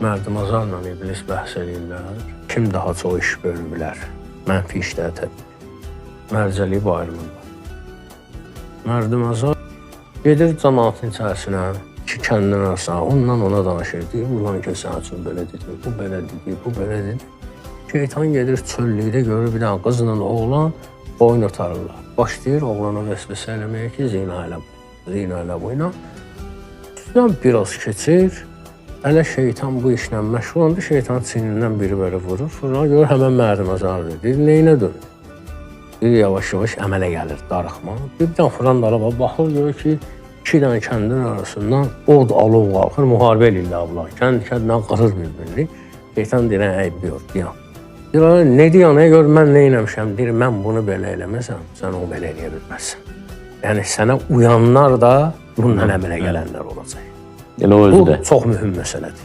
Mərdimazarla iblis bəhs edirlər. Kim daha çox iş görür bilər, mənfi işlər təbii. Mərcəliyib ayrılırlar. Mərdimazar gedir cəmaatın içərisinə, iki kəndin arasına, ondan ona danışır. Deyir, ulan ki, sən üçün belə dedi, bu belə dedi, bu belə dedi. Şeytan gedir çöllükdə görür bir dənə qızla oğlan boyun otarırlar. Başlayır oğlana vəsvəsə eləməyə ki, zina elə boyuna. Üstdən biraz keçir, hələ şeytan bu işlə məşğul olanda şeytanın çiynindən biri belə vurur. Sonra görür həmən Mərdimazardır. Deyir, neyinə dönür? Deyir, yavaş-yavaş əmələ gəlir, darıxma. Bir dənə Xuran daraba baxır, görür ki, iki dənə kəndin arasından od alov qalxır, müharibə eləyirlər bunlar. Kənd-kəndən qırır bir-birini. Şeytan deyir, əyb yox, deyəm. Deyir, ne deyən, gör, mən nə eləmişəm? Deyir, mən bunu belə eləməsəm, sən o belə eləyə bilməzsən. Yəni, sənə uyanlar da bundan əmələ gələnlər olacaq. Yəni o özü də. Bu çox mühüm məsələdir.